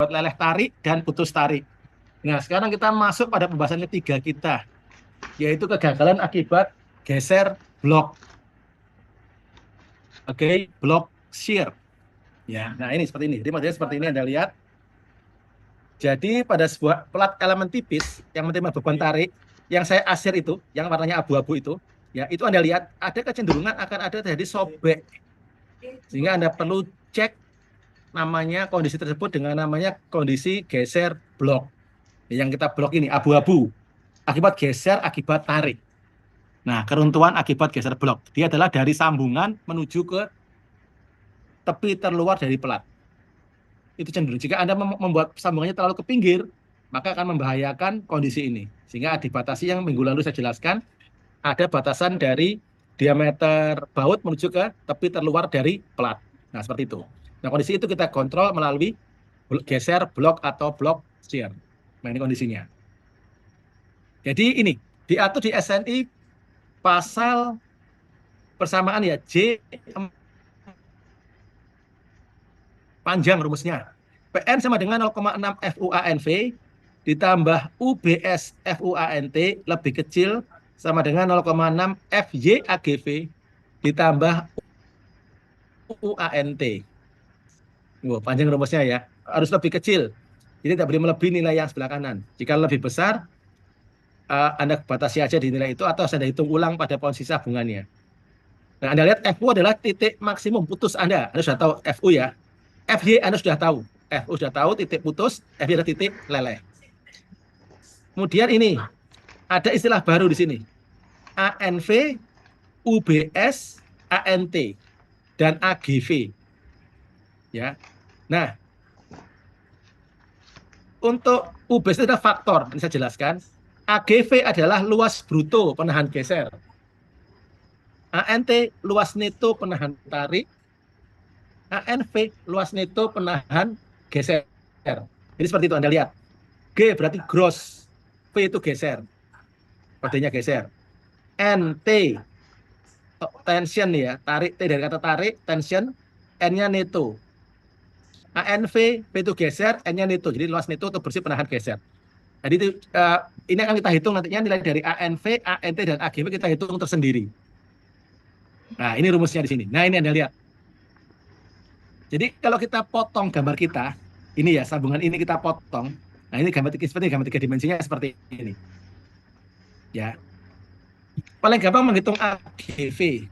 akibat leleh tarik dan putus tarik. Nah, sekarang kita masuk pada pembahasan ketiga kita, yaitu kegagalan akibat geser blok. Oke, blok shear. Ya, nah ini seperti ini. Jadi modelnya seperti ini Anda lihat. Jadi pada sebuah pelat elemen tipis yang menerima beban tarik, yang saya asir itu, yang warnanya abu-abu itu, ya itu Anda lihat ada kecenderungan akan ada terjadi sobek. Sehingga Anda perlu cek namanya kondisi tersebut dengan namanya kondisi geser blok. Yang kita blok ini abu-abu akibat geser akibat tarik. Nah, keruntuhan akibat geser blok dia adalah dari sambungan menuju ke tepi terluar dari pelat. Itu cenderung jika Anda membuat sambungannya terlalu ke pinggir, maka akan membahayakan kondisi ini. Sehingga dibatasi yang minggu lalu saya jelaskan, ada batasan dari diameter baut menuju ke tepi terluar dari pelat. Nah, seperti itu. Nah, kondisi itu kita kontrol melalui geser blok atau blok shear. Nah, ini kondisinya. Jadi ini diatur di SNI pasal persamaan ya J panjang rumusnya. PN sama dengan 0,6 FUANV ditambah UBS FUANT lebih kecil sama dengan 0,6 FYAGV ditambah UANT. Wow, panjang rumusnya ya. Harus lebih kecil. Jadi tidak boleh melebihi nilai yang sebelah kanan. Jika lebih besar, Anda batasi aja di nilai itu atau Anda hitung ulang pada posisi sambungannya. Nah, Anda lihat FU adalah titik maksimum putus Anda. Anda sudah tahu FU ya. FY Anda sudah tahu. FU sudah tahu titik putus, FY adalah titik leleh. Kemudian ini ada istilah baru di sini. ANV, UBS, ANT dan AGV. Ya. Nah, untuk UBS itu ada faktor, ini saya jelaskan. AGV adalah luas bruto penahan geser. ANT luas neto penahan tarik. ANV luas neto penahan geser. Jadi seperti itu Anda lihat. G berarti gross, V itu geser, padanya geser. NT tension ya, tarik T dari kata tarik, tension, N-nya neto. ANV, V itu geser, N-nya neto. Jadi luas neto atau bersih penahan geser. Jadi itu, ini akan kita hitung nantinya nilai dari ANV, ANT dan AGV kita hitung tersendiri. Nah, ini rumusnya di sini. Nah, ini Anda lihat. Jadi kalau kita potong gambar kita, ini ya sambungan ini kita potong. Nah, ini gambar tiga dimensinya seperti ini. Ya. Paling gampang menghitung AGV.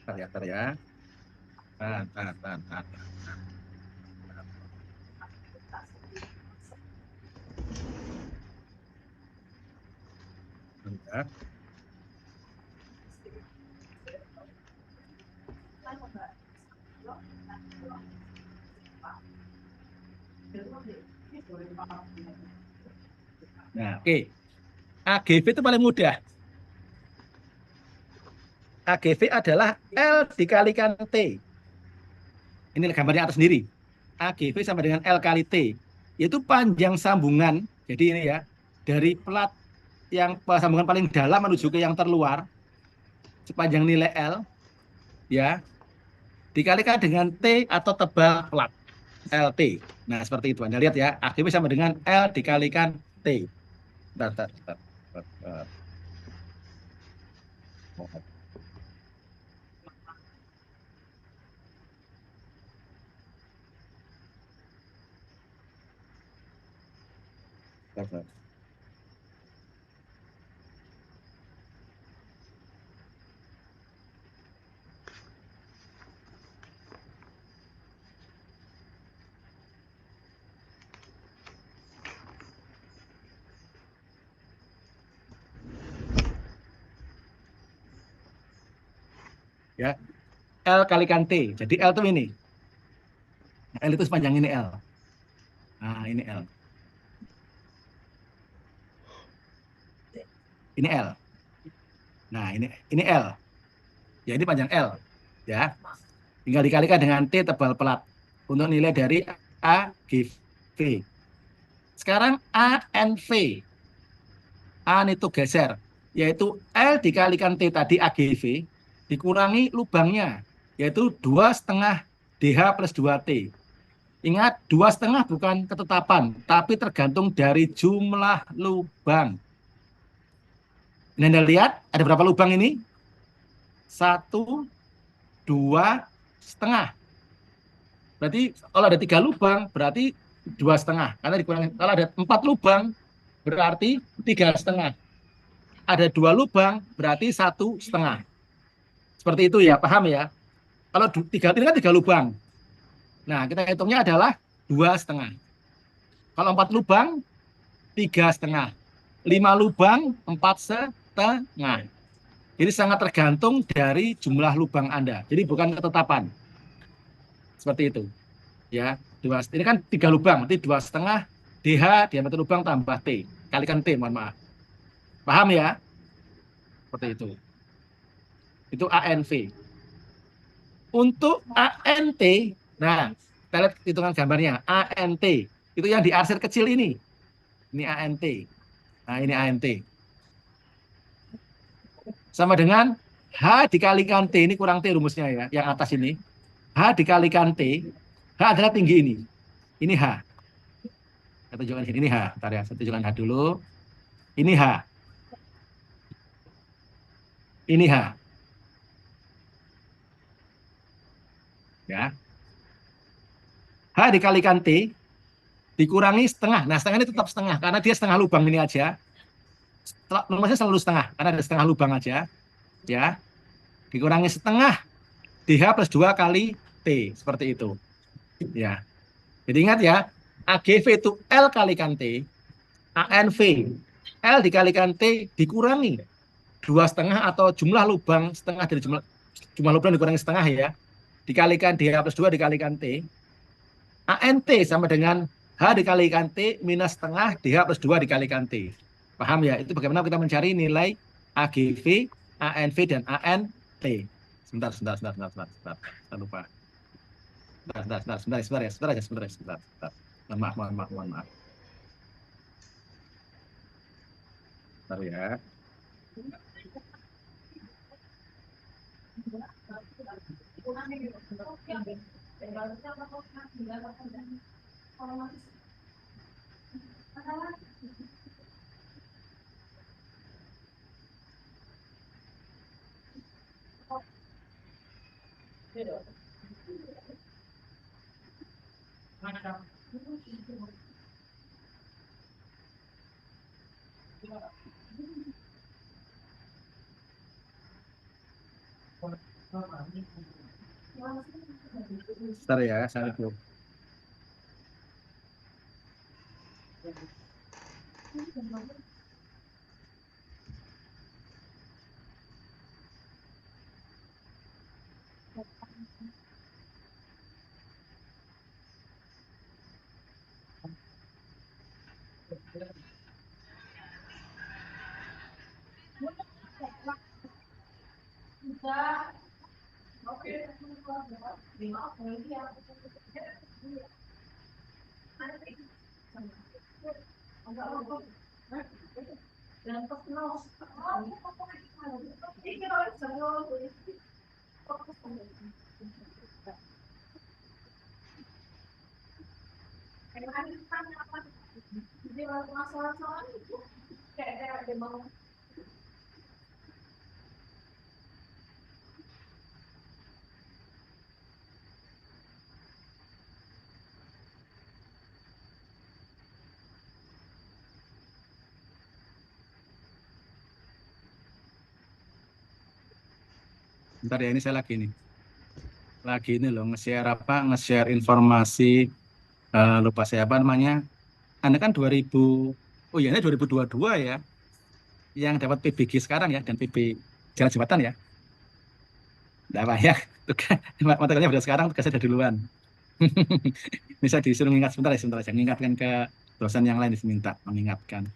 Bentar ya. Bentar. Nah, oke. AGV itu paling mudah. AGV adalah L dikalikan T. Ini gambarnya atas sendiri. AGV sama dengan L kali T. Yaitu panjang sambungan. Jadi ini ya, dari pelat yang sambungan paling dalam menuju ke yang terluar, sepanjang nilai L, ya, dikalikan dengan T atau tebal pelat, LT. Nah, seperti itu. Anda lihat ya, AGV sama dengan L dikalikan T. Bentar. Ya, L kalikan T. Jadi L itu ini. L itu sepanjang ini L. Nah, ini L. Ini L. Nah, ini L. Ya, ini panjang L. Ya. Tinggal dikalikan dengan T tebal pelat untuk nilai dari AGV. Sekarang ANV. A itu geser, yaitu L dikalikan T tadi AGV dikurangi lubangnya, yaitu 2,5 DH plus 2T. Ingat, 2,5 bukan ketetapan, tapi tergantung dari jumlah lubang. Ini Anda lihat, ada berapa lubang ini? 1, 2,5. Berarti kalau ada 3 lubang, berarti 2,5. Karena dikurangi, kalau ada 4 lubang, berarti 3,5. Ada 2 lubang, berarti 1,5. Seperti itu ya, paham ya? Kalau tiga, ini kan 3 lubang. Nah, kita hitungnya adalah 2,5. Kalau 4 lubang, 3,5. 5 lubang, 4,5. Jadi sangat tergantung dari jumlah lubang Anda. Jadi bukan ketetapan. Seperti itu. Ya, ini kan 3 lubang, nanti 2,5 DH diameter lubang tambah T. Kalikan T, mohon maaf. Paham ya? Seperti itu. Itu ANV. Untuk ANT, nah, kita lihat hitungan gambarnya. ANT, itu yang diarsir kecil ini. Ini ANT. Nah, ini ANT. Sama dengan H dikalikan T, ini kurang T rumusnya ya, yang atas ini. H dikalikan T, H adalah tinggi ini. Ini H. Saya tunjukkan sini, ini H. Bentar ya, saya tunjukkan H dulu. Ini H. Ini H. Ya. H dikalikan T, dikurangi setengah. Nah, setengah ini tetap setengah, karena dia setengah lubang ini aja. Rumusnya selalu setengah, karena ada setengah lubang aja. Ya. Dikurangi setengah, DH plus 2 kali T. Seperti itu. Ya. Jadi ingat ya, AGV itu L kalikan T, ANV L dikalikan T dikurangi 2,5 atau jumlah lubang setengah dari jumlah lubang dikurangi setengah ya, dikalikan DH plus 2 dikalikan T, ANT sama dengan H dikalikan T minus setengah DH plus 2 dikalikan T. Paham ya? Itu bagaimana kita mencari nilai AGV, ANV, dan ANT. Sebentar. Saya lupa. Sebentar. Mohon maaf. Bentar ya. Bentar ya, saya belum. Bentar ya, ini saya lagi nih. Lagi ini loh, nge-share informasi, lupa saya apa namanya. Anda kan 2000, oh iya ini 2022 ya, yang dapat PBG sekarang ya, dan PB Jalan Jembatan ya. Enggak apa ya, materialnya udah sekarang, tugasnya udah duluan. Bisa disuruh mengingat sebentar aja, mengingatkan ke dosen yang lain, diminta mengingatkan.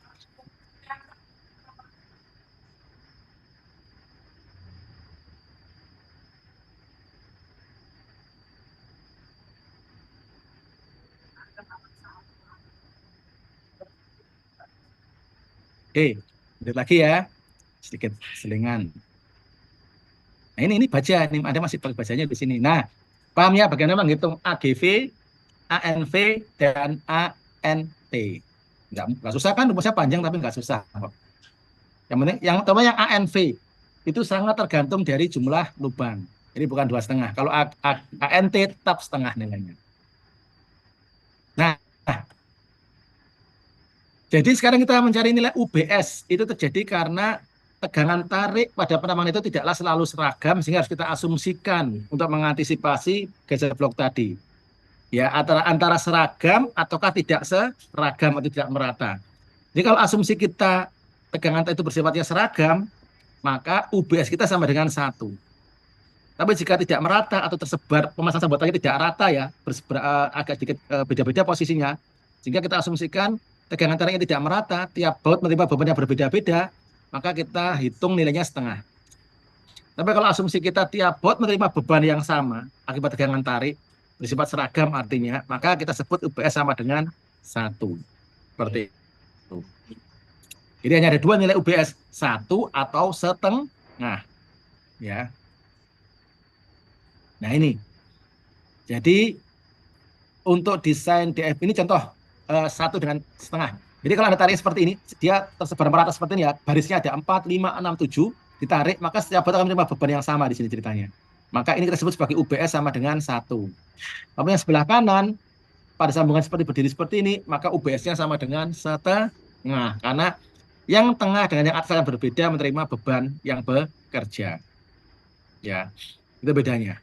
Oke, lihat lagi ya, sedikit selingan. Nah ini baja, ini ada masih pakai bajanya di sini. Nah, paham ya bagaimana menghitung AGV, ANV, dan ANT. Nggak susah kan, rumusnya panjang tapi nggak susah. Yang penting, yang pertama yang ANV, itu sangat tergantung dari jumlah lubang. Ini bukan 2,5. Kalau ANT tetap setengah nilainya. Nah, jadi sekarang kita mencari nilai UBS. Itu terjadi karena tegangan tarik pada penambangan itu tidaklah selalu seragam, sehingga harus kita asumsikan untuk mengantisipasi gejala blok tadi. Ya, antara seragam ataukah tidak seragam atau tidak merata. Jadi kalau asumsi kita tegangan tarik itu bersifatnya seragam, maka UBS kita sama dengan 1. Tapi jika tidak merata atau tersebar, pemasangan sambutannya tidak rata ya, agak sedikit beda-beda posisinya, sehingga kita asumsikan tegangan tarik yang tidak merata, tiap baut menerima beban yang berbeda-beda, maka kita hitung nilainya setengah. Tapi kalau asumsi kita tiap baut menerima beban yang sama akibat tegangan tarik, bersifat seragam artinya, maka kita sebut UBS sama dengan 1. Seperti itu. Jadi hanya ada 2 nilai UBS, 1 atau setengah. Ya. Nah ini. Jadi untuk desain DF ini contoh 1,5. Jadi kalau Anda tarik seperti ini, dia tersebar merata seperti ini ya, barisnya ada 4, 5, 6, 7, ditarik, maka setiap baut akan menerima beban yang sama di sini ceritanya. Maka ini kita sebut sebagai UBS sama dengan 1. Tapi yang sebelah kanan, pada sambungan seperti berdiri seperti ini, maka UBS-nya sama dengan setengah. Karena yang tengah dengan yang atas akan berbeda menerima beban yang bekerja. Ya, itu bedanya.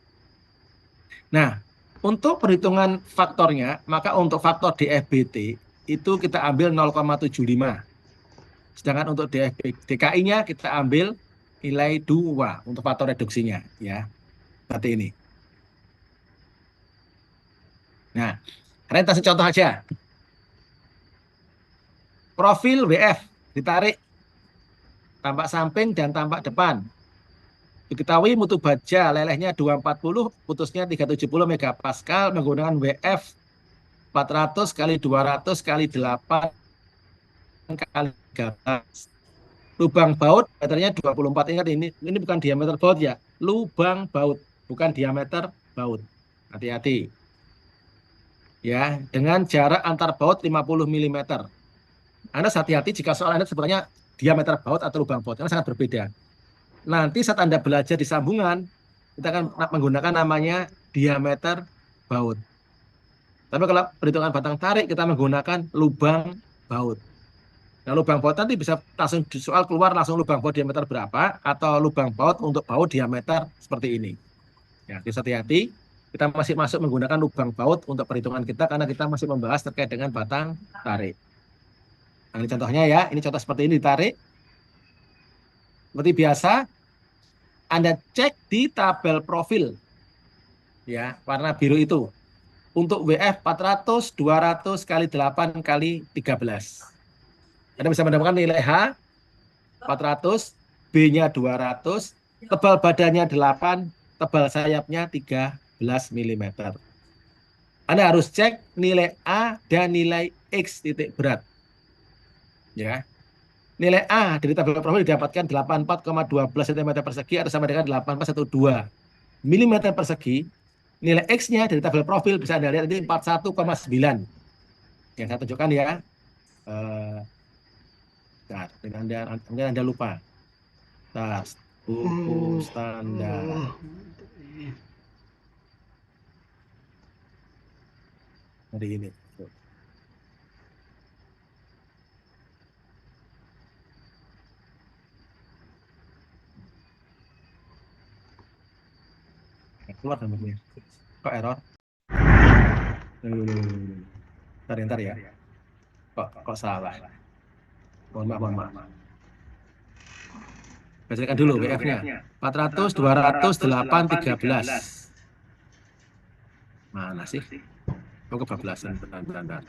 Nah, untuk perhitungan faktornya, maka untuk faktor DFBT itu kita ambil 0,75. Sedangkan untuk DKI-nya kita ambil nilai 2 untuk faktor reduksinya. Ya, seperti ini. Nah, kalian kasih contoh aja. Profil WF ditarik tampak samping dan tampak depan. Diketahui mutu baja lelehnya 240, putusnya 370 megapascal menggunakan WF 400 kali 200 kali 8 kali 13. Lubang baut meternya 24. Ingat ini bukan diameter baut ya. Lubang baut, bukan diameter baut. Hati-hati. Ya, dengan jarak antar baut 50 mm. Anda hati-hati jika soal Anda sebenarnya diameter baut atau lubang baut, karena sangat berbeda. Nanti saat Anda belajar di sambungan, kita akan menggunakan namanya diameter baut. Tapi kalau perhitungan batang tarik, kita menggunakan lubang baut. Nah, lubang baut nanti bisa langsung di soal keluar langsung lubang baut diameter berapa, atau lubang baut untuk baut diameter seperti ini. Ya, hati-hati, kita masih masuk menggunakan lubang baut untuk perhitungan kita, karena kita masih membahas terkait dengan batang tarik. Nah, ini contohnya ya, ini contoh seperti ini ditarik. Seperti biasa, Anda cek di tabel profil, ya, warna biru itu. Untuk WF 400, 200 kali 8 kali 13. Anda bisa mendapatkan nilai H 400, B-nya 200, tebal badannya 8, tebal sayapnya 13 mm. Anda harus cek nilai A dan nilai X titik berat. Ya. Nilai A dari tabel profil didapatkan 84,12 cm persegi atau sama dengan 1812 mm persegi. Nilai X-nya dari tabel profil bisa Anda lihat ini 41,9. Yang saya tunjukkan ya. Anda lupa. Tas buku standar. Dari ini. Keluar namanya. Kok error? Ntar ya. Kok salah? Mohon maaf. Bacakan dulu WF-nya. 400, 200, 8, 13. Mana sih? Oh, kebablasan. Bentar.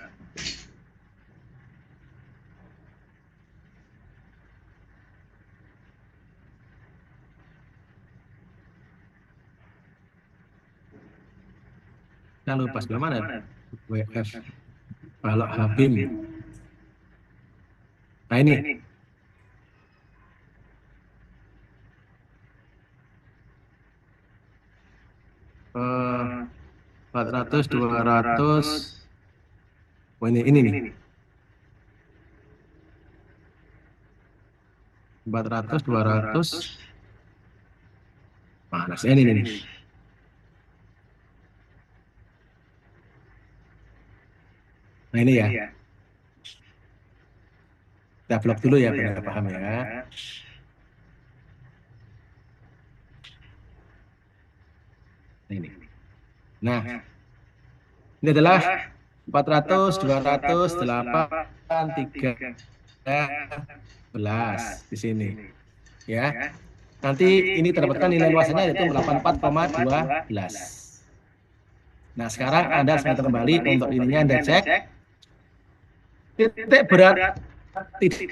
Nah, lupa sebelah mana? WF. Balok Habim. Nah, ini. 400, 200. Oh, ini nih. 400, 200. Mana sih ini nih? Nah, ini ya. Kita blok dulu ya, biar paham ya. Ini. Nah, ini adalah 400, 200, 8, 13 di sini. Ya. Nanti ini terdapatkan nilai luasannya yaitu 84,12. Nah, sekarang Anda harus kembali untuk ininya Anda cek. Titik berat titik.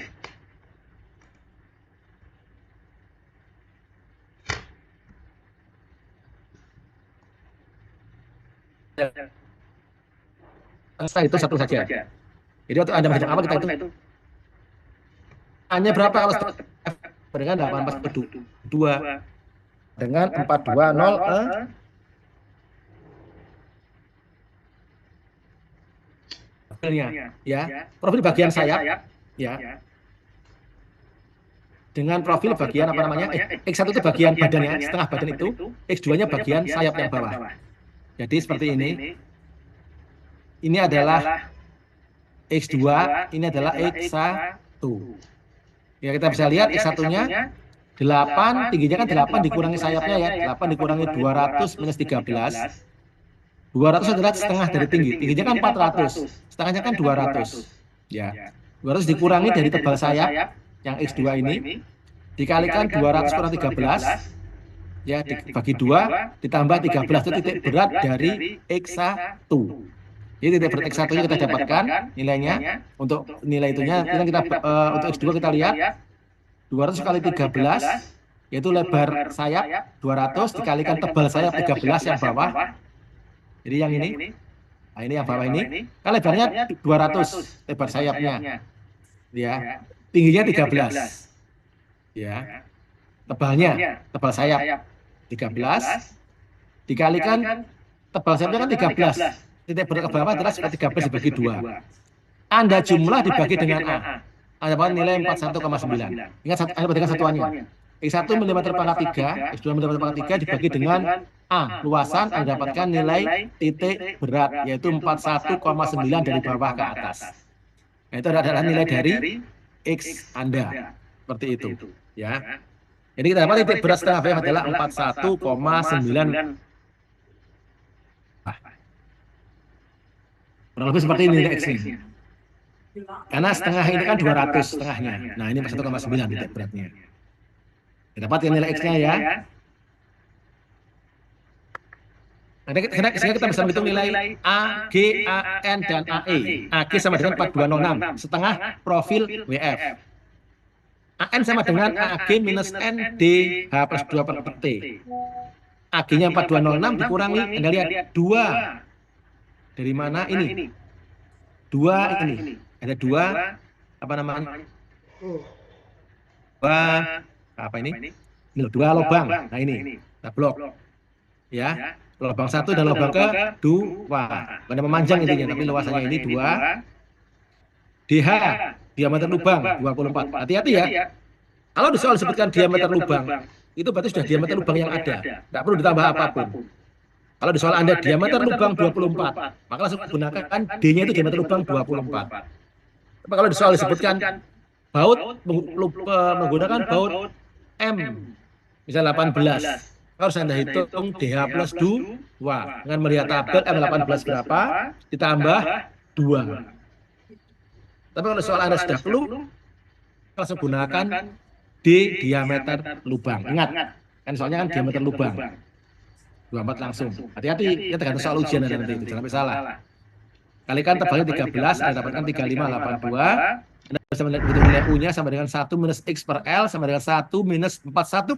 Itu satu saja. Jadi waktu Anda menghitung apa kita itu hanya berapa kalau dengan 842 dengan 420 ya. Profil bagian sayap ya. Dengan profil bagian apa namanya? X1 itu bagian badannya, setengah badan itu, X2-nya bagian sayap yang bawah. Jadi seperti ini. Ini adalah X2, ini adalah X1. Ya, kita bisa lihat X1-nya 8, tingginya kan 8 dikurangi sayapnya ya. 8 dikurangi 200 minus 13. 200 adalah setengah dari tinggi. Tingginya kan 400. Setengahnya kan 200. Ya. 200 dikurangi dari tebal sayap yang X2 ini. Dikalikan 200 kurang 13. Ya, dibagi 2 ditambah 13 itu titik berat dari X1. Jadi titik berat X1-nya kita dapatkan nilainya. Untuk nilai itunya kita untuk X2 kita lihat 200 kali 13 yaitu lebar sayap 200 dikalikan tebal sayap 13 yang bawah. Jadi yang ini. Nah, ini yang bawah ini. Kan lebarnya 200 lebar sayapnya. Ya. Tingginya 13. Ya. Tebalnya, tebal sayap 13 dikalikan tebal sayapnya kan 13. Titik berat ke bawah adalah 13 dibagi 2. Anda jumlah dibagi dengan A. Anda dapat nilai 41,9. Ingat Anda berikan satuannya. X1 mm pangkat 3, X2 mm pangkat 3 dibagi dengan A. Luasan Anda dapatkan nilai titik berat yaitu 41,9 dari bawah ke atas. Nah, itu adalah nilai dari X Anda. Seperti itu, ya. Jadi kita dapat titik berat setengah wave adalah 41,9. Kurang lebih seperti ini nilai X-nya. Karena setengah ini kan 200 setengahnya. Nah, ini 1,9 titik beratnya. Kita dapat nilai X-nya ya. Nah, sehingga kita bisa menghitung nilai A, G, A, N, dan AE. AG sama dengan 4206, setengah profil WF. AN sama dengan AG minus N DH plus 2 per T. AG-nya 4206 dikurangi, Anda lihat 2. Dari mana ini? 2 ini. Ada 2, apa namanya? 2, apa ini? Ini 2 lubang. Nah, ini. Kita blok. Ya. Lubang 1 dan lubang kedua. Bukan memanjang intinya, tapi luasannya ini 2. DH, diameter lubang 24. Hati-hati ya. Kalau di soal disebutkan diameter lubang, itu berarti sudah diameter lubang yang ada. Tidak perlu ditambah apapun. Kalau di soal Anda diameter lubang 24, maka langsung gunakan D-nya itu diameter lubang 24. Tapi kalau di soal disebutkan baut menggunakan baut M, misalnya 18, harus Anda hitung DH plus 2. Dengan melihat tabel M18 berapa, ditambah 2. Tapi kalau soal Anda sudah perlu, langsung gunakan D diameter lubang. Ingat, kan soalnya kan diameter lubang. 24 langsung. Hati-hati, ya tergantung soal ujian Anda nanti, jangan sampai salah. Kalikan tebalnya 13, Anda dapatkan 3582. Anda bisa melihat nilai U-nya sama dengan 1 minus X per L sama dengan 1 minus 41,9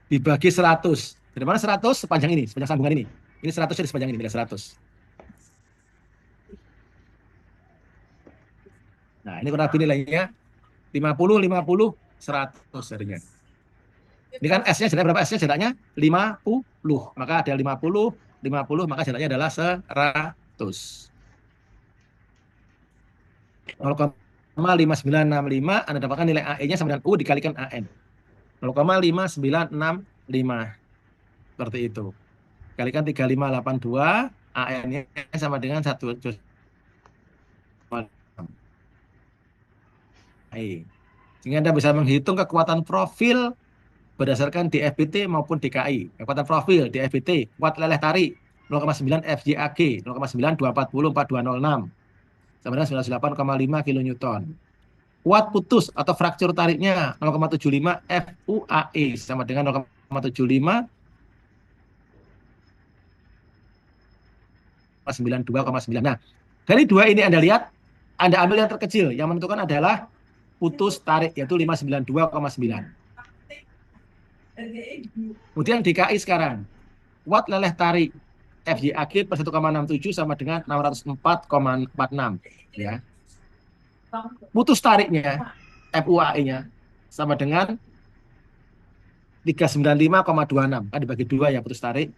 dibagi 100. Dari mana 100? Sepanjang ini, sepanjang sambungan ini. Ini 100 jadi sepanjang ini, nilai 100. Nah, ini kurang lebih nilainya 50, 50, 100 jadinya. Ini kan S-nya jaraknya berapa? S-nya jaraknya 50. Maka ada 50, maka jaraknya adalah 100. 0,5965 Anda dapatkan nilai AE-nya sama dengan U dikalikan AN. 0,5965. Seperti itu. Kalikan 3582, AN-nya sama dengan 1. Sehingga Anda bisa menghitung kekuatan profil berdasarkan DFBT maupun DKI. Kekuatan profil DFBT, kuat leleh tarik 0,9 FJAG, 0,9 240 4206 sama dengan 98,5 kilonewton. Kuat putus atau fraktur tariknya 0,75 FUAE sama dengan 0,75 92,9. Nah, dari dua ini Anda lihat, Anda ambil yang terkecil. Yang menentukan adalah putus tarik, yaitu 592,9. Kemudian DKI sekarang. Kuat leleh tarik FJAG per 1,67 sama dengan 604,46. Ya. Putus tariknya, FUAE-nya, sama dengan 395,26. Kan dibagi dua ya putus tarik.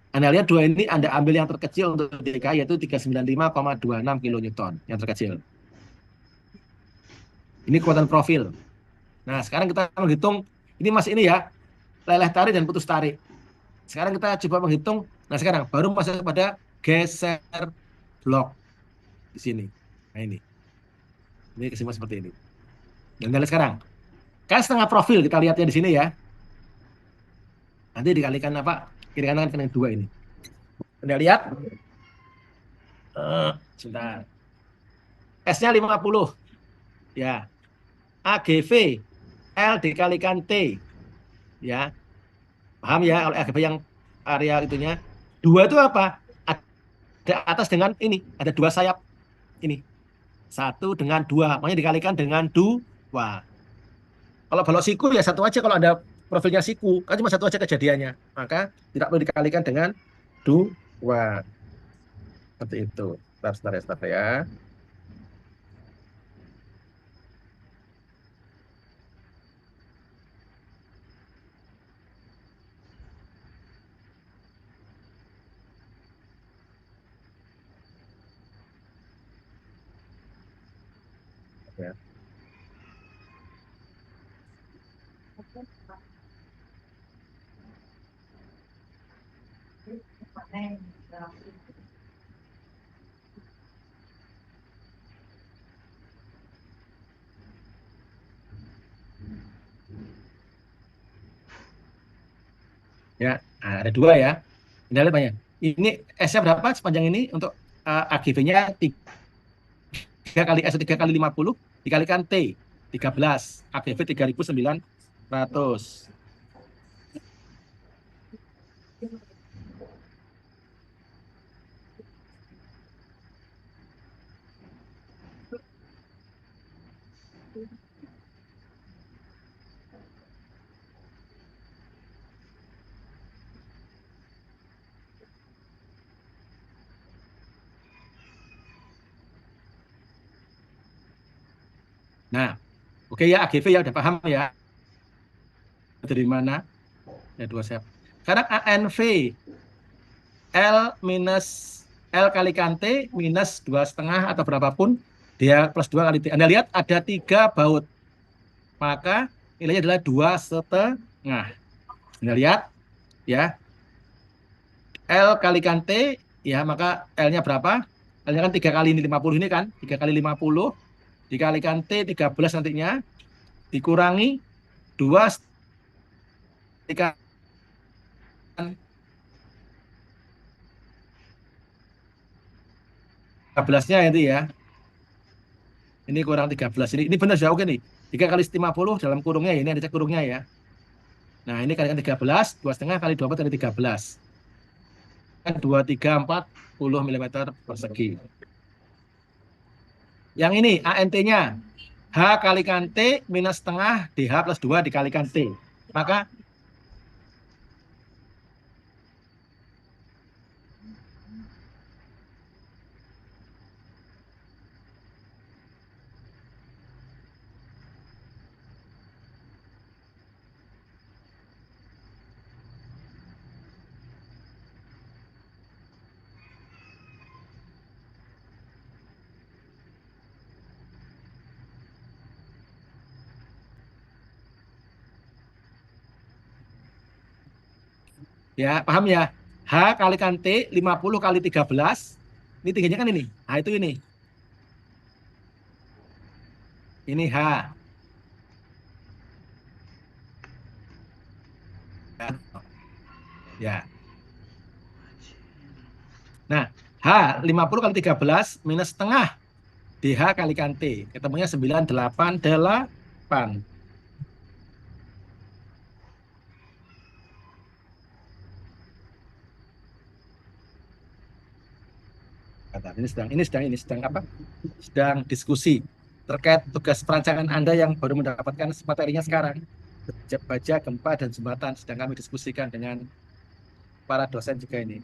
Anda lihat dua ini Anda ambil yang terkecil untuk DKI yaitu 395,26 kilonewton. Yang terkecil. Ini kekuatan profil. Nah, sekarang kita menghitung, ini masih ini ya, leleh tarik dan putus tarik. Sekarang kita coba menghitung, nah sekarang baru masuk pada geser blok di sini. Nah ini kesimpulan seperti ini. Dan kita lihat sekarang, kan setengah profil kita lihatnya di sini ya. Nanti dikalikan apa? Kiri kanan kan yang dua ini. Anda lihat, sebentar. S-nya 50, ya. AGV, L dikalikan T, ya. Paham ya, kalau AGV yang area itunya. Dua itu apa? Ada atas dengan ini, ada dua sayap ini. Satu dengan dua, makanya dikalikan dengan dua. Kalau balok siku ya satu aja kalau ada profilnya siku, kan cuma satu aja kejadiannya. Maka tidak perlu dikalikan dengan dua. Seperti itu. Start ya. Ya. Ya, nah, ada dua ya. Ini lihat banyak. Ini S-nya berapa sepanjang ini untuk AGV-nya 3 kali S 3 kali 50 dikalikan T 13 AGV 3.900. Nah, oke ya AGV ya udah paham ya dari mana? Ya dua set. Sekarang ANV L minus L kalikan T minus 2,5 atau berapapun dia plus 2 kali T. Anda lihat ada 3 baut. Maka nilainya adalah 2,5. Anda lihat ya. L kalikan T ya maka L-nya berapa? L-nya kan 3 kali ini 50 ini kan. 3 kali 50 dikalikan T 13 nantinya dikurangi 2 dikalikan 13-nya itu ya. Ini kurang 13. Ini benar sudah oke nih. 3 kali 50 dalam kurungnya ya. Ini ada cek kurungnya ya. Nah, ini kalikan 13, 2,5 kali 24 kali 13. Kan 2, 3, 40 mm persegi. Yang ini ANT-nya. H kalikan T minus setengah DH plus 2 dikalikan T. Maka Ya, paham ya? H kalikan T 50 kali 13. Ini tingginya kan ini. H itu ini. Ini H. Ya. Nah, H 50 kali 13 minus setengah DH kalikan T. Ketemunya 988. Ini sedang apa? Sedang diskusi terkait tugas perancangan Anda yang baru mendapatkan materinya sekarang. Baja, gempa, dan jembatan sedang kami diskusikan dengan para dosen juga ini.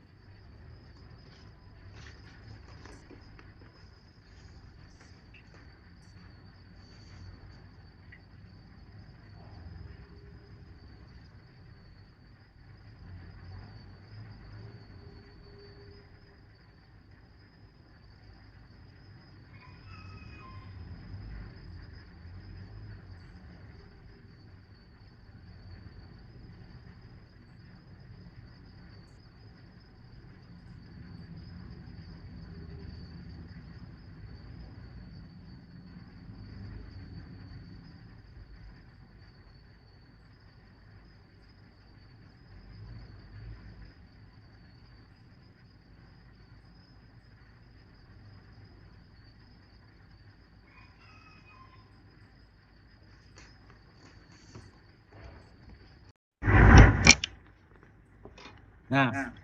Nah,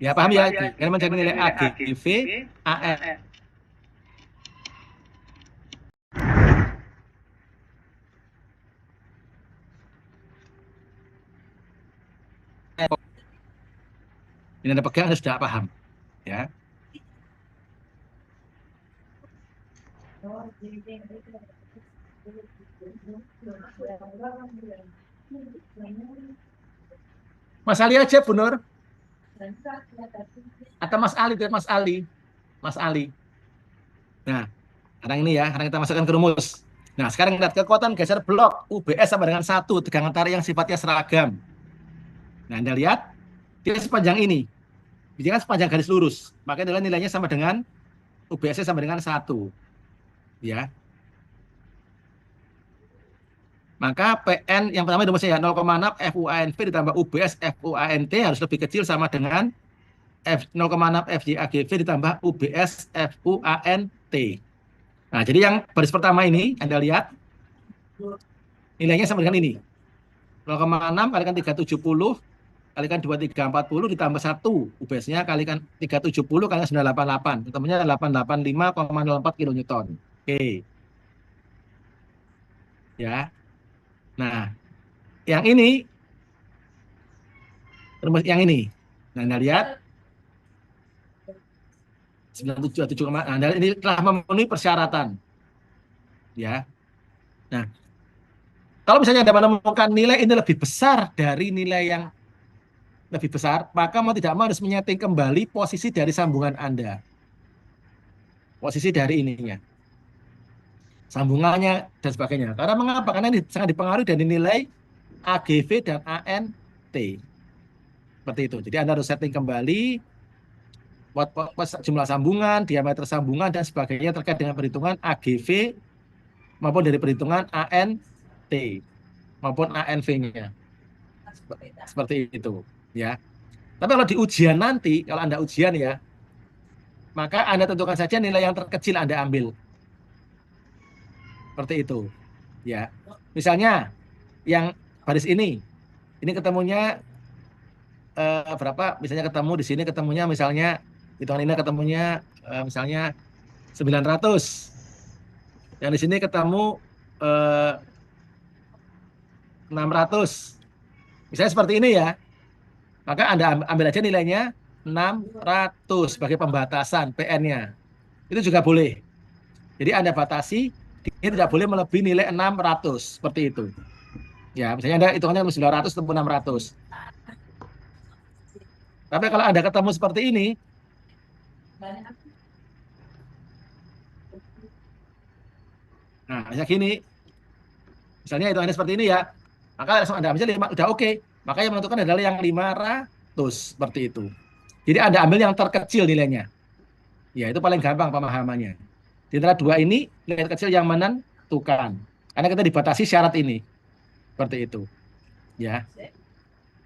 ya paham ya? Kalian mencari nilai AGV, AN. Ini Anda pegang, Anda sudah paham. Ya. Mas Ali aja, Bu Nur. Atau Mas Ali, Mas Ali. Mas Ali. Nah, sekarang ini ya, sekarang kita masukkan ke rumus. Nah, sekarang lihat kekuatan geser blok UBS sama dengan 1, tegangan tarik yang sifatnya seragam. Nah, Anda lihat, dia sepanjang ini. Ini kan sepanjang garis lurus. Maka nilainya sama dengan UBS sama dengan 1. Ya. Maka PN yang pertama rumusnya ya 0,6 FUANV ditambah UBS FUANT harus lebih kecil sama dengan 0,6 FJAGV ditambah UBS FUANT. Nah, jadi yang baris pertama ini Anda lihat nilainya sama dengan ini. 0,6 kalikan 370 kalikan 2340 ditambah 1 UBS-nya kalikan 370 kalikan 988. Ketemunya 885,04 kilonewton. Oke. Ya. Nah, yang ini rumus yang ini. Nah, Anda lihat 977, nah, ini telah memenuhi persyaratan. Ya. Nah, kalau misalnya Anda menemukan nilai ini lebih besar dari nilai yang lebih besar, maka mau tidak mau harus menyeting kembali posisi dari sambungan Anda. Posisi dari ininya. Sambungannya dan sebagainya. Karena mengapa? Karena ini sangat dipengaruhi dari nilai AGV dan ANT. Seperti itu. Jadi Anda harus setting kembali jumlah sambungan, diameter sambungan, dan sebagainya terkait dengan perhitungan AGV maupun dari perhitungan ANT maupun ANV-nya. Seperti itu. Ya. Tapi kalau di ujian nanti, kalau Anda ujian ya, maka Anda tentukan saja nilai yang terkecil Anda ambil. Seperti itu. Ya. Misalnya yang baris ini ketemunya berapa? Misalnya ketemu di sini ketemunya misalnya hitungan ini ketemunya misalnya 900. Yang di sini ketemu 600. Misalnya seperti ini ya. Maka Anda ambil aja nilainya 600 sebagai pembatasan PN-nya. Itu juga boleh. Jadi Anda batasi, dia tidak boleh melebihi nilai 600. Seperti itu. Ya, misalnya Anda hitungannya 900 atau 600. Tapi kalau Anda ketemu seperti ini, nah, misalnya gini, misalnya hitungannya seperti ini ya, maka langsung Anda ambil 5, udah oke. Maka yang menentukan adalah yang 500. 500 seperti itu. Jadi Anda ambil yang terkecil nilainya. Ya, itu paling gampang pemahamannya. Di antara dua ini, nilai terkecil yang menentukan. Karena kita dibatasi syarat ini. Seperti itu. Ya.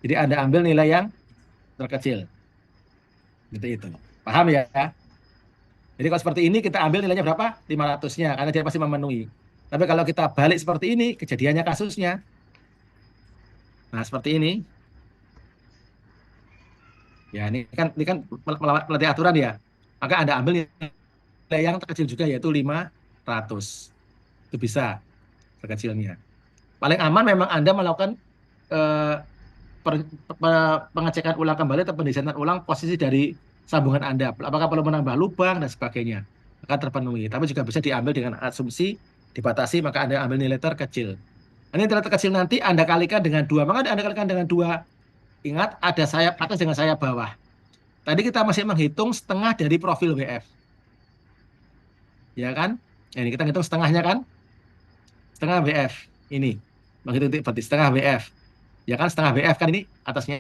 Jadi Anda ambil nilai yang terkecil. Gitu itu. Paham ya? Jadi kalau seperti ini kita ambil nilainya berapa? 500-nya karena dia pasti memenuhi. Tapi kalau kita balik seperti ini, kejadiannya kasusnya. Nah, seperti ini. Ya, ini kan melatih aturan ya. Maka Anda ambil nilai yang terkecil juga yaitu 500. Itu bisa terkecilnya. Paling aman memang Anda melakukan eh, pengecekan ulang kembali atau pendesainan ulang posisi dari sambungan Anda. Apakah perlu menambah lubang dan sebagainya. Akan terpenuhi. Tapi juga bisa diambil dengan asumsi dibatasi, maka Anda ambil nilai terkecil. Ini nilai terkecil nanti Anda kalikan dengan 2. Maka Anda kalikan dengan 2. Ingat, ada sayap atas dengan sayap bawah. Tadi kita masih menghitung setengah dari profil WF. Ya kan? Ini kita hitung setengahnya kan? Setengah WF. Ini. Menghitung titik berarti setengah WF. Ya kan? Setengah WF kan ini atasnya.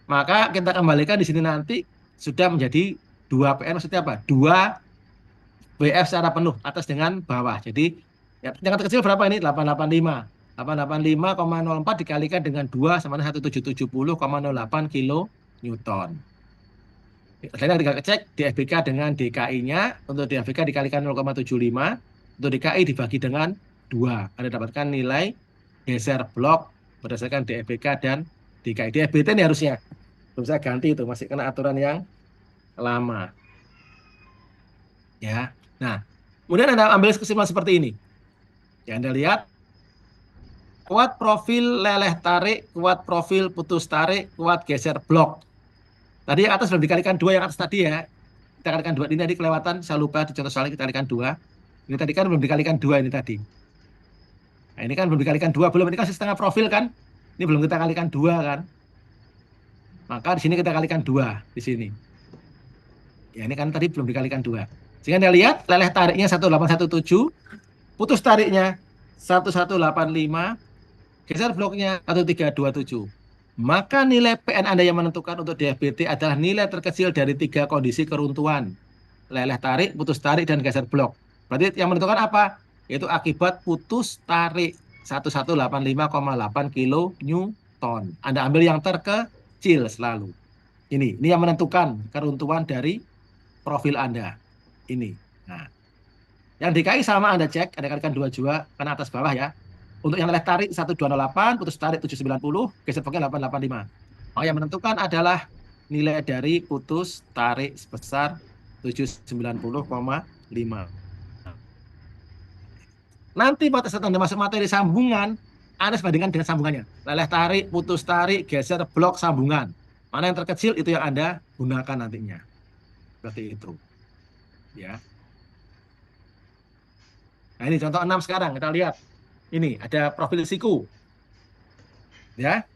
Maka kita kembalikan di sini nanti sudah menjadi 2 PN. Maksudnya apa? 2 WF secara penuh atas dengan bawah. Jadi yang terkecil berapa ini? 885. 885,04 dikalikan dengan 2 sama dengan 1770,08 kilo Newton. Selanjutnya kita cek DFBK dengan DKI-nya. Untuk DFBK dikalikan 0,75. Untuk DKI dibagi dengan 2. Anda dapatkan nilai geser blok berdasarkan DFBK dan DKI. DFBT ini harusnya. Belum saya ganti itu. Masih kena aturan yang lama. Ya. Nah, kemudian Anda ambil kesimpulan seperti ini. Ya, Anda lihat. Kuat profil leleh tarik, kuat profil putus tarik, kuat geser blok. Tadi yang atas belum dikalikan 2 yang atas tadi ya. Kita kalikan 2. Ini tadi kelewatan, saya lupa di contoh soalnya kita kalikan 2. Ini tadi kan belum dikalikan 2 ini tadi. Nah, ini kan belum dikalikan 2, belum, ini kan setengah profil kan. Ini belum kita kalikan 2 kan. Maka di sini kita kalikan 2 di sini. Ya, ini kan tadi belum dikalikan 2. Sehingga Anda lihat leleh tariknya 1817, putus tariknya 1185, geser bloknya 1327. Maka nilai PN Anda yang menentukan untuk DFBT adalah nilai terkecil dari 3 kondisi keruntuhan. Leleh tarik, putus tarik, dan geser blok. Berarti yang menentukan apa? Yaitu akibat putus tarik 1185,8 kilo Newton. Anda ambil yang terkecil selalu. Ini yang menentukan keruntuhan dari profil Anda. Ini. Nah, yang DKI sama Anda cek, Anda kalikan 2 juga, karena atas bawah ya. Untuk yang leleh tarik 1208, putus tarik 790, geser bloknya 885. Maka yang menentukan adalah nilai dari putus tarik sebesar 790,5. Nanti pada saat Anda masuk materi sambungan, Anda bandingkan dengan sambungannya. Leleh tarik, putus tarik, geser blok, sambungan. Mana yang terkecil itu yang Anda gunakan nantinya. Seperti itu. Ya. Nah, ini contoh 6 sekarang kita lihat. Ini ada profil siku. Ya.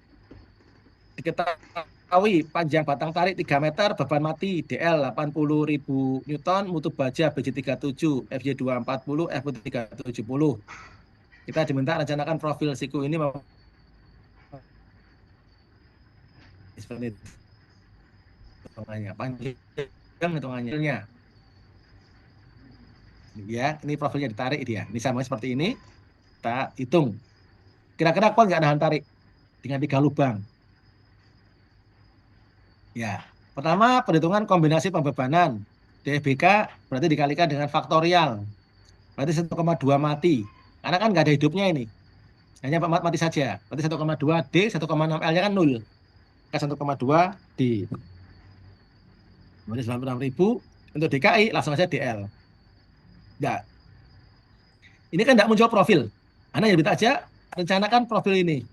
Diketahui panjang batang tarik 3 meter, beban mati DL 80.000 Newton, mutu baja BJ37, FJ 240, FU 370. Kita diminta rencanakan profil siku ini seperti itu. Hitungannya panjang hitungannya. Ya, ini profilnya ditarik dia. Ini sama seperti ini. Kita hitung. Kira-kira kuat nggak nahan tarik dengan 3 lubang? Ya, pertama perhitungan kombinasi pembebanan. DFBK berarti dikalikan dengan faktorial. Berarti 1,2 mati. Karena kan nggak ada hidupnya ini. Hanya mati saja. Berarti 1,2 D, 1,6 L-nya kan 0. Kan 1,2 D. Berarti 96.000. Untuk DKI langsung saja DL. Enggak. Ini kan tidak muncul profil. Anda yang minta aja rencanakan profil ini.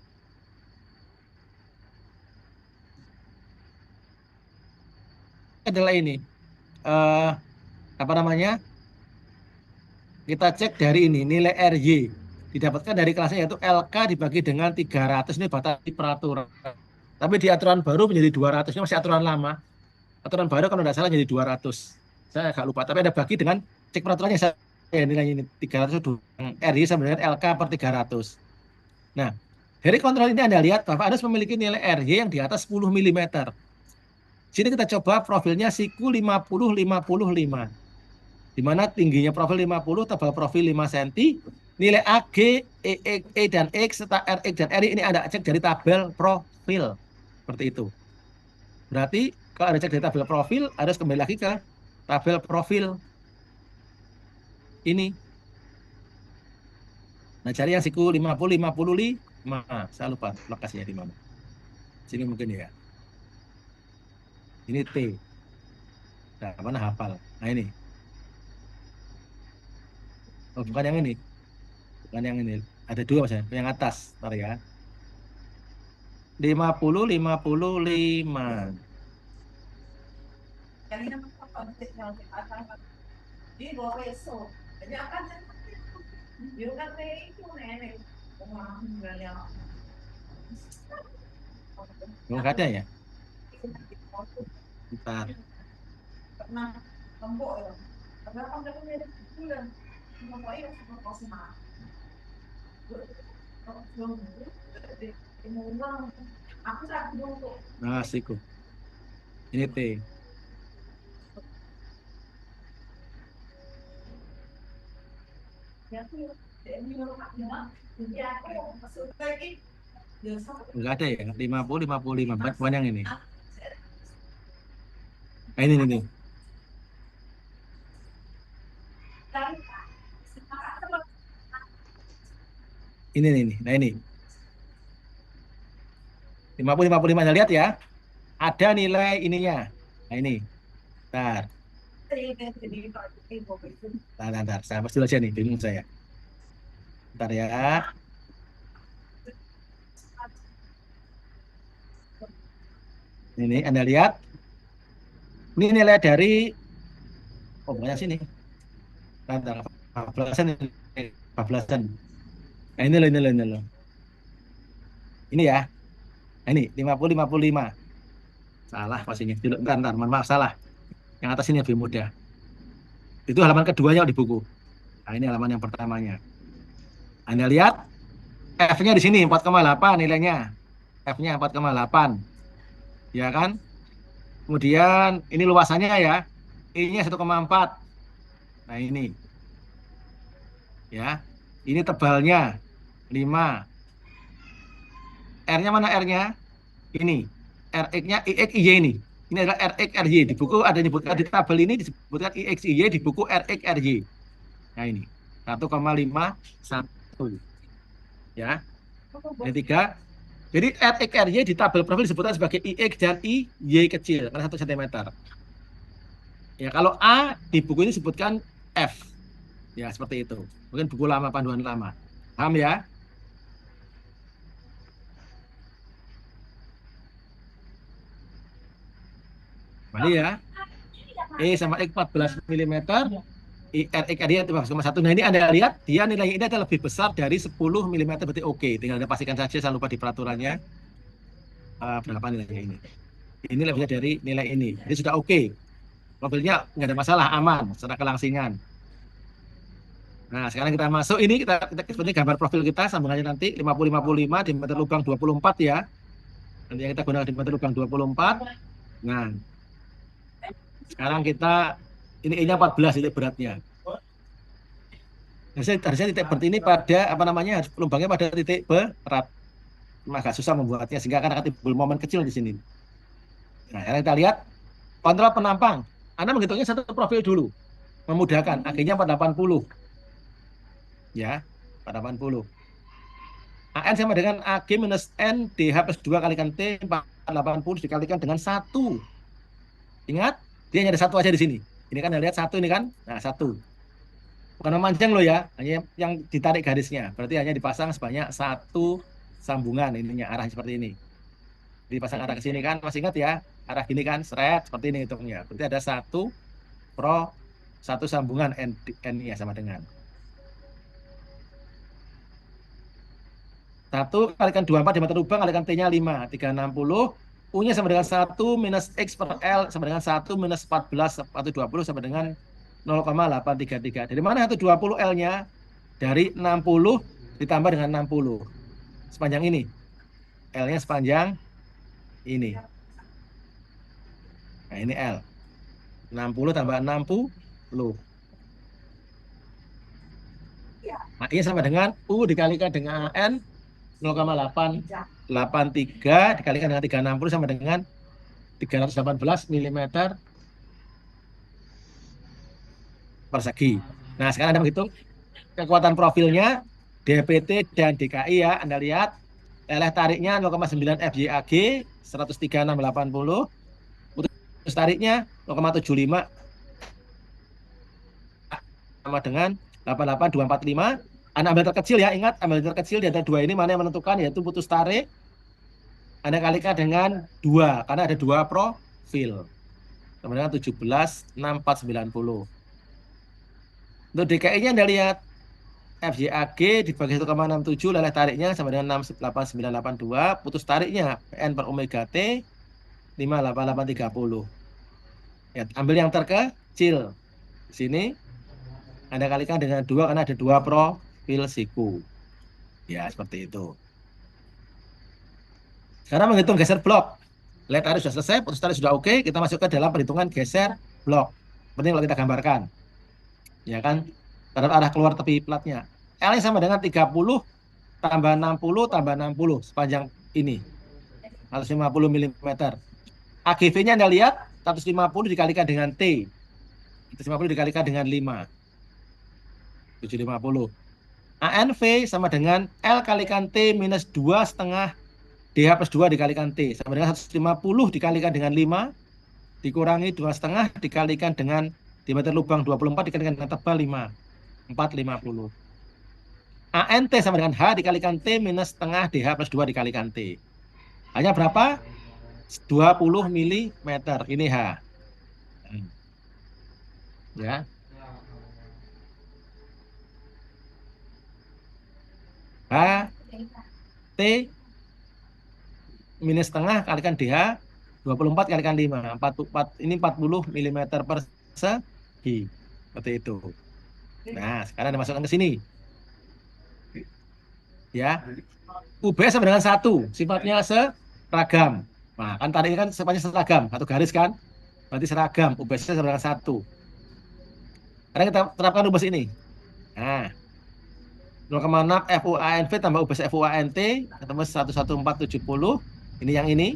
Adalah ini. Apa namanya? Kita cek dari ini, nilai RY. Didapatkan dari kelasnya yaitu LK dibagi dengan 300. Ini batas peraturan. Tapi di aturan baru menjadi 200. Ini masih aturan lama. Aturan baru kalau tidak salah jadi 200. Saya agak lupa. Tapi ada bagi dengan cek peraturannya saya nilainya ini 300 RY sama dengan LK per 300. Nah, dari kontrol ini Anda lihat bahwa Anda memiliki nilai RY yang di atas 10 mm. Sini kita coba profilnya siku 50-55. Di mana tingginya profil 50, tebal profil 5 cm, nilai AG, E dan X, serta RX dan RY ini Anda cek dari tabel profil. Seperti itu. Berarti kalau Anda cek dari tabel profil, harus kembali lagi ke tabel profil ini. Nah, cari yang siku 50-55. Saya lupa lokasinya di mana. Sini mungkin ya. Ini T. Nah, mana hafal. Nah, ini. Oh, bukan yang ini. Bukan yang ini. Ada dua mas ya. Yang atas. Ntar ya. 50-55. Nggak ada ya? Ntar. Nah, siku. Ini T. Enggak ada ya, 50-55. Bukan yang ini. Nah, ini nih. Ini nih. Nah, ini. 50-55. Anda lihat ya. Ada nilai ininya. Nah, ini. Ntar. Ntar. Saya pasti aja nih, bingung saya. Ntar ya. Ini Anda lihat. Ini nilai dari banyak sini. Ntar 14-an ini. 14-an. Nah, ini loh. Ini ya. Nah, ini 50-55. Salah pastinya. Ntar. Mohon maaf, salah. Yang atas ini lebih mudah. Itu halaman keduanya di buku. Nah, ini halaman yang pertamanya. Anda lihat F-nya di sini 4,8 nilainya. F-nya 4,8. Ya kan? Kemudian ini luasannya ya. I-nya 1,4. Nah, ini. Ya. Ini tebalnya 5. R-nya mana R-nya? Ini. RX-nya IX IY ini. Ini adalah RX RY. Di buku ada nyebutkan di tabel ini disebutkan IX IY, di buku RX RY. Nah, ini. 1,51. Ya. Ini 3. Jadi RX RY di tabel profil disebutkan sebagai IX dan IY kecil karena 1 cm. Ya, kalau A di buku ini disebutkan F. Ya, seperti itu. Mungkin buku lama, panduan lama. Paham ya? Kembali ya. E sama X 14 mm. RX dia 13,1. Nah, ini Anda lihat, dia nilainya ini adalah lebih besar dari 10 mm, berarti oke. Tinggal Anda pastikan saja, jangan lupa di peraturannya. Berapa nilainya ini. Ini lebih besar dari nilai ini. Jadi sudah oke. Mobilnya nggak ada masalah, aman secara kelangsingan. Nah, sekarang kita masuk ini, kita seperti gambar profil kita, sambungannya nanti 50-55 di meter lubang 24 ya. Nanti yang kita gunakan di meter lubang 24. Nah, sekarang kita, ini I-nya 14, ini beratnya. Harusnya titik berat ini pada, apa namanya, lubangnya pada titik berat. Agak susah membuatnya, sehingga akan timbul momen kecil di sini. Nah, sekarang kita lihat, kontrol penampang. Anda menghitungnya satu profil dulu. Memudahkan, akhirnya 480. Ya, 480. AN sama dengan AG minus N DH plus 2 kalikan T 480 dikalikan dengan 1. Ingat, dia hanya ada satu aja di sini. Ini kan lihat satu ini kan. Nah, 1. Bukan memanjang loh ya, hanya yang ditarik garisnya. Berarti hanya dipasang sebanyak 1 sambungan ininya, arah seperti ini. Dipasang arah ke sini kan, masih ingat ya? Arah gini kan, seret, seperti ini hitungnya. Berarti ada 1 sambungan N ya sama dengan 1 kalikan 24 di meter lubang kalikan T-nya 5, 360. U-nya sama dengan 1 minus X per L sama dengan 1 minus 14, 120 sama dengan 0,833. Dari mana 120 L-nya? Dari 60 ditambah dengan 60. Sepanjang ini. L-nya sepanjang ini. Nah, ini L. 60 tambah 60. Nah, ini sama dengan U dikalikan dengan N 0,883 dikalikan dengan 360 sama dengan 318 mm persegi. Nah, sekarang Anda menghitung kekuatan profilnya DPT dan DKI ya. Anda lihat leleh tariknya 0,9 FYAG 103.680, putus tariknya 0,75 sama dengan 88245. Anda ambil terkecil ya, ingat ambil terkecil di antara dua ini mana yang menentukan, yaitu putus tarik. Anda kalikan dengan 2 karena ada 2 profil. Sama dengan 17.6490. Untuk DKI-nya Anda lihat FYAG dibagi 1,67, leleh tariknya sama dengan 68982, putus tariknya PN per omega T 58830. Ya, ambil yang terkecil. Di sini Anda kalikan dengan 2 karena ada 2 profil siku. Ya, seperti itu. Sekarang menghitung geser blok. Leleh tarik sudah selesai, putus tarik sudah oke, kita masuk ke dalam perhitungan geser blok. Seperti yang kita gambarkan. Ya kan? Terhadap arah keluar tepi platnya. L sama dengan 30 tambah 60 tambah 60 sepanjang ini. 150 mm. AGV-nya Anda lihat 150 dikalikan dengan T. 150 dikalikan dengan 5. 750. ANV sama dengan L kalikan T minus 2,5 DH plus 2 dikalikan T. Sama dengan 150 dikalikan dengan 5 dikurangi 2,5 dikalikan dengan diameter lubang 24 dikalikan dengan tebal 5. 450. ANT sama dengan H dikalikan T minus setengah DH plus 2 dikalikan T. Hanya berapa? 20 mm. Ini H. Ya. H, T, minus setengah kalikan DH, 24 kalikan 5. 44, ini 40 mm persegi. Seperti itu. Nah, sekarang Anda masukkan ke sini. Ya. UBS sama dengan 1. Sifatnya seragam. Nah, kan tadi kan sifatnya seragam. Satu garis kan? Berarti seragam. UBS sama dengan 1. Sekarang kita terapkan rumus ini. Nah, 0,6 FUANV tambah UBS FUANT ketemu 11470. Ini yang ini.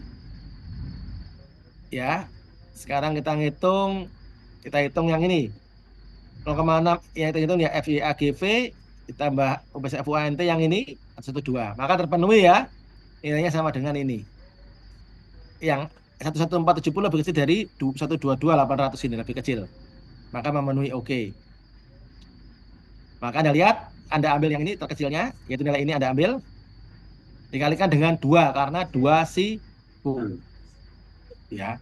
Ya. Sekarang kita hitung yang ini. 0,6 yang kita hitung ya FYAGV ditambah UBS FUANT yang ini 112. Maka terpenuhi ya. Nilainya sama dengan ini. Yang 11470 lebih kecil dari 122.800 ini, lebih kecil. Maka memenuhi oke. Maka Anda lihat, Anda ambil yang ini terkecilnya, yaitu nilai ini Anda ambil, dikalikan dengan 2, karena 2 siku. Ya.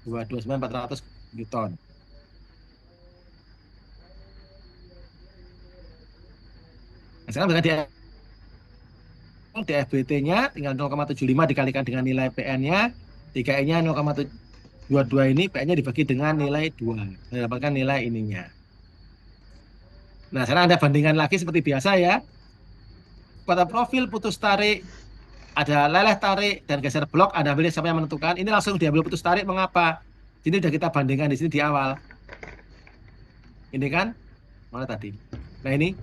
229.400 Newton. Nah, sekarang dengan DFBT-nya tinggal 0,75 dikalikan dengan nilai PN-nya, DKI-nya 0,22 ini, PN-nya dibagi dengan nilai 2. Mendapatkan nilai ininya. Nah, sekarang Anda bandingkan lagi seperti biasa ya. Pada profil putus tarik, ada leleh tarik dan geser blok, Anda ambil siapa yang menentukan. Ini langsung diambil putus tarik, mengapa? Ini sudah kita bandingkan di sini di awal. Ini kan, mana tadi? Nah ini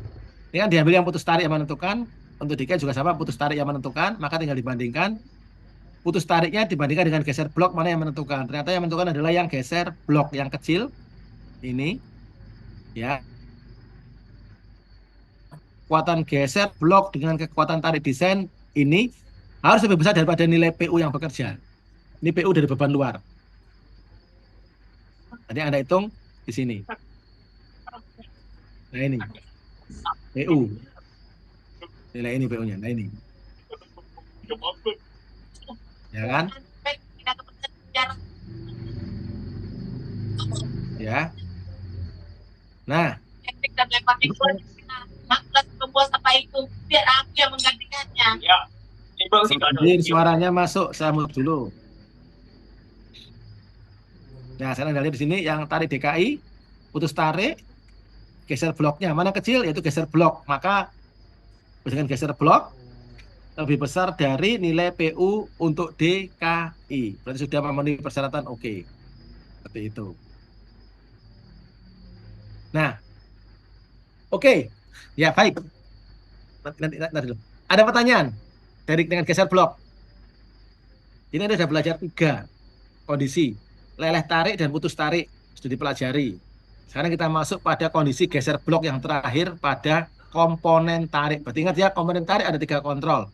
kan diambil yang putus tarik yang menentukan. Untuk DKI juga sama, putus tarik yang menentukan, maka tinggal dibandingkan. Putus tariknya dibandingkan dengan geser blok, mana yang menentukan. Ternyata yang menentukan adalah yang geser blok yang kecil. Ini. Ya. Kekuatan geser blok dengan kekuatan tarik desain ini harus lebih besar daripada nilai PU yang bekerja. Ini PU dari beban luar. Tadi Anda hitung di sini. Nah ini. PU. Nilai ini PU-nya. Nah ini. Ya kan? Ya. Nah. Biar aku yang menggantikannya. Ya. Jadi suaranya masuk, saya mute dulu. Nah, sekarang dari di sini yang tarik DKI, putus tarik, geser bloknya mana kecil, yaitu geser blok. Maka dengan geser blok, lebih besar dari nilai PU untuk DKI. Berarti sudah memenuhi persyaratan oke. Seperti itu. Nah, oke. Ya, baik. Nanti dulu. Ada pertanyaan dari dengan geser blok. Ini Anda sudah belajar 3 kondisi. Leleh tarik dan putus tarik sudah dipelajari. Sekarang kita masuk pada kondisi geser blok yang terakhir pada komponen tarik. Berarti ingat ya, komponen tarik ada 3 kontrol.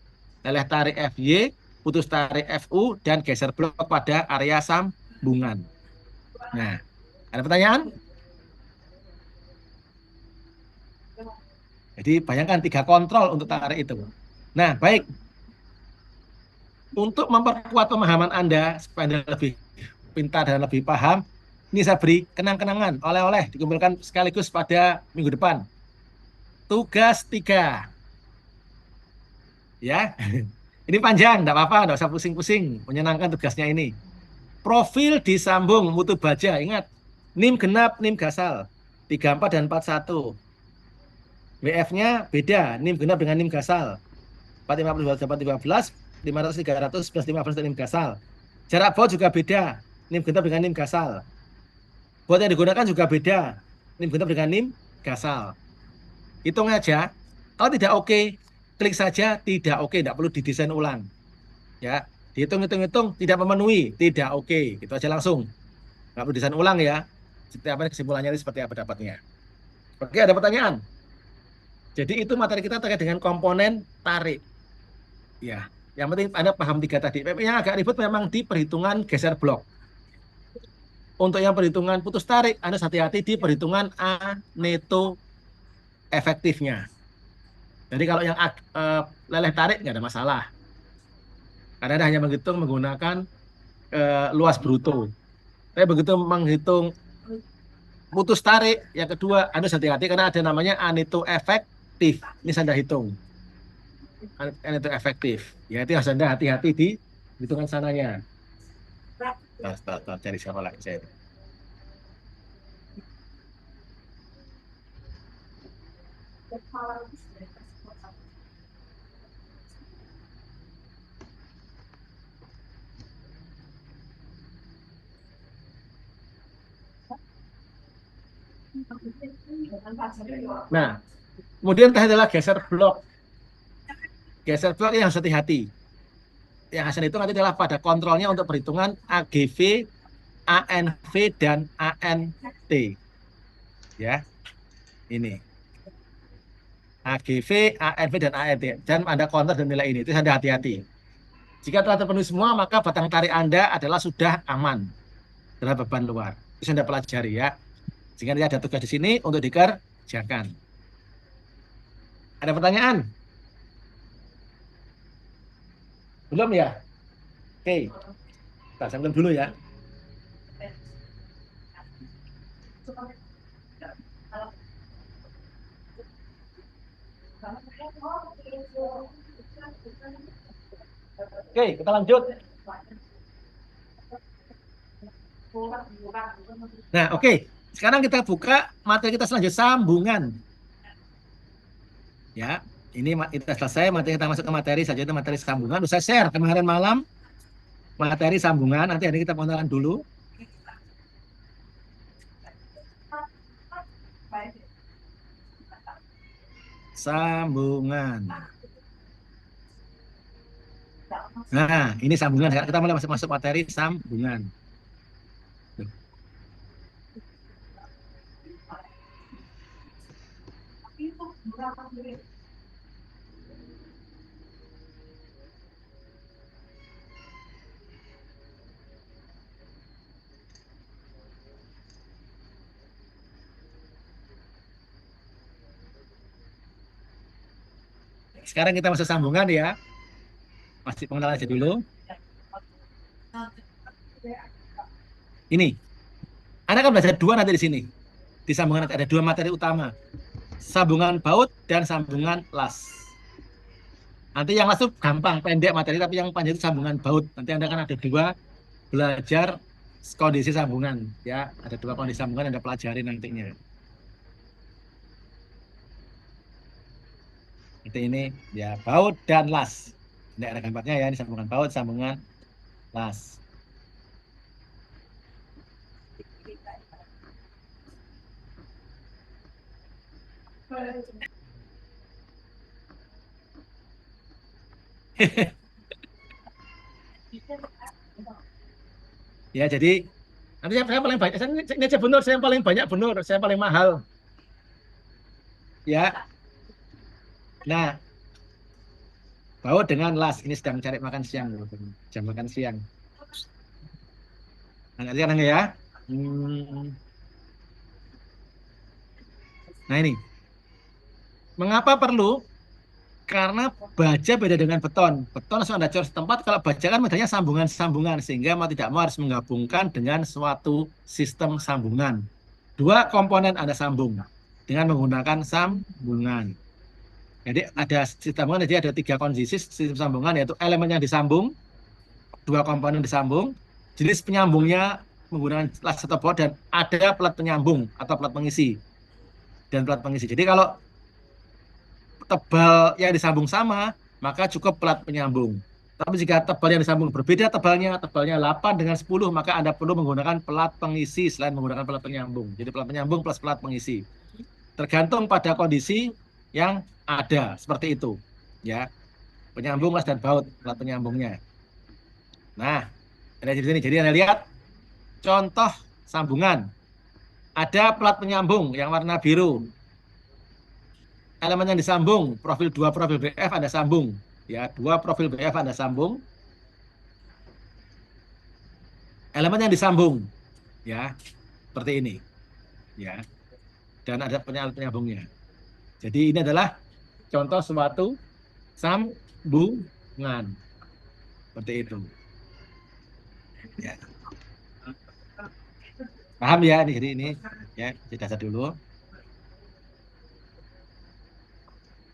Leleh tarik FY, putus tarik FU, dan geser blok pada area sambungan. Nah, ada pertanyaan? Jadi bayangkan 3 kontrol untuk tarik itu. Nah, baik. Untuk memperkuat pemahaman Anda, supaya Anda lebih pintar dan lebih paham, ini saya beri kenang-kenangan, oleh-oleh, dikumpulkan sekaligus pada minggu depan. Tugas 3. Ya, ini panjang, enggak apa-apa, enggak usah pusing-pusing, menyenangkan tugasnya ini. Profil disambung mutu baja, ingat, NIM genap, NIM gasal, 34 dan 41. WF-nya beda, NIM genap dengan NIM gasal. 450 dapat 15, 500 300 plus 15 dan NIM gasal. Jarak baut juga beda, NIM genap dengan NIM gasal. Baut yang digunakan juga beda, NIM genap dengan NIM gasal. Hitung aja, kalau tidak oke, klik saja tidak oke, tidak perlu didesain ulang. Ya, dihitung-hitung-hitung tidak memenuhi, tidak oke, gitu aja langsung. Nggak perlu desain ulang ya. Seperti apa kesimpulannya ini seperti apa dapatnya. Oke, ada pertanyaan? Jadi itu materi kita terkait dengan komponen tarik. Ya, yang penting Anda paham 3 tadi. Yang agak ribet memang di perhitungan geser blok. Untuk yang perhitungan putus tarik, Anda hati-hati di perhitungan neto efektifnya. Jadi kalau yang leleh tarik nggak ada masalah. Karena Anda hanya menghitung menggunakan luas bruto. Tapi begitu menghitung putus tarik, yang kedua Anda hati-hati karena ada namanya aneto efektif. Ini Anda hitung. Aneto efektif. Ya itu harus Anda hati-hati di hitungan sananya. Cari siapa lagi saya. Nah, kemudian terakhir adalah geser blok. Geser blok yang harus hati-hati. Yang hasil itu nanti adalah pada kontrolnya untuk perhitungan AGV, ANV, dan ANT. Ya, ini. AGV, ANV, dan ANT. Dan ada kontrol dan nilai ini. Itu Anda hati-hati. Jika telah terpenuhi semua, maka batang tarik Anda adalah sudah aman terhadap beban luar. Itu Anda pelajari ya. Sehingga nanti ada tugas di sini untuk dikerjakan. Ada pertanyaan? Belum ya? Oke. Kita sambil dulu ya. Oke, kita lanjut. Nah, oke. Sekarang kita buka materi kita selanjutnya, sambungan. Ya, ini kita selesai. Materi kita masuk ke materi saja, itu materi sambungan. Saya share kemarin malam materi sambungan. Nanti hari kita pengenalan dulu. Sambungan. Nah, ini sambungan. Kita mulai masuk materi sambungan. Sekarang kita masuk sambungan ya. Masih pengenalan aja dulu. Ini. Anda akan belajar 2 nanti di sini. Di sambungan nanti ada 2 materi utama. Sambungan baut dan sambungan las. Nanti yang las itu gampang, pendek materi, tapi yang panjang itu sambungan baut. Nanti Anda akan ada 2 belajar kondisi sambungan. Ya, ada 2 kondisi sambungan yang Anda pelajari nantinya. Itu ini ya baut dan las. Tidak ada gambarnya ya, ini sambungan baut, sambungan las. Ya, jadi nanti saya paling banyak, ini aja benur, saya yang paling banyak benur, saya yang paling mahal. Ya, nah, baut dengan las, ini sedang cari makan siang, jam makan siang. Nah, nanti kan ya. Nah ini, mengapa perlu? Karena baja beda dengan beton. Beton langsung ada cor setempat, kalau baja kan bedanya sambungan-sambungan, sehingga mau tidak mau harus menggabungkan dengan suatu sistem sambungan. Dua komponen Anda sambung dengan menggunakan sambungan. Jadi ada sambungan, jadi ada tiga kondisi sistem sambungan, yaitu elemen yang disambung, dua komponen disambung, jenis penyambungnya menggunakan las atau baut, dan ada pelat penyambung atau pelat pengisi dan pelat pengisi. Jadi kalau tebal yang disambung sama, maka cukup pelat penyambung. Tapi jika tebal yang disambung berbeda tebalnya 8 dengan 10, maka Anda perlu menggunakan pelat pengisi selain menggunakan pelat penyambung. Jadi pelat penyambung plus pelat pengisi. Tergantung pada kondisi yang ada, seperti itu. Ya, penyambung las dan baut, pelat penyambungnya. Nah, ada di sini. Jadi Anda lihat contoh sambungan. Ada pelat penyambung yang warna biru. Elemen yang disambung, profil 2 profil BF Anda sambung. Ya, 2 profil BF Anda sambung. Elemen yang disambung, ya, seperti ini. Ya, dan ada penyambungnya. Jadi ini adalah contoh suatu sambungan. Seperti itu. Ya. Paham ya? Jadi ini ya, kita dulu.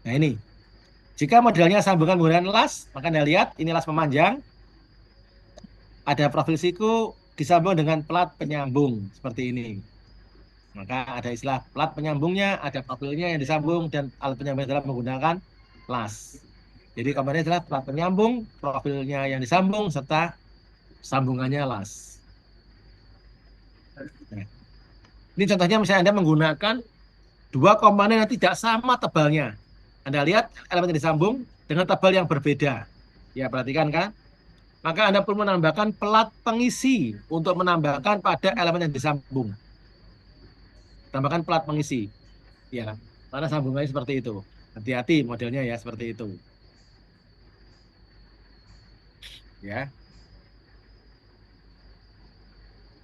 Nah ini, jika modelnya sambungan menggunakan las, maka Anda lihat ini las memanjang, ada profil siku disambung dengan pelat penyambung seperti ini. Maka ada istilah pelat penyambungnya, ada profilnya yang disambung, dan alat penyambung adalah menggunakan las. Jadi komponennya adalah pelat penyambung, profilnya yang disambung, serta sambungannya las. Nah, ini contohnya misalnya Anda menggunakan dua komponen yang tidak sama tebalnya. Anda lihat elemen yang disambung dengan tebal yang berbeda. Ya, perhatikan kan? Maka Anda perlu menambahkan pelat pengisi untuk menambahkan pada elemen yang disambung. Tambahkan pelat pengisi. Ya, karena sambungannya seperti itu. Hati-hati modelnya ya, seperti itu. Ya.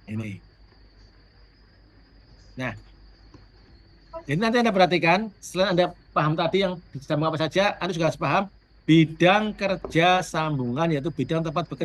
Ini. Nah, jadi nanti Anda perhatikan, selain Anda paham tadi yang disambung apa saja, Anda juga harus paham bidang kerja sambungan, yaitu bidang tempat bekerja.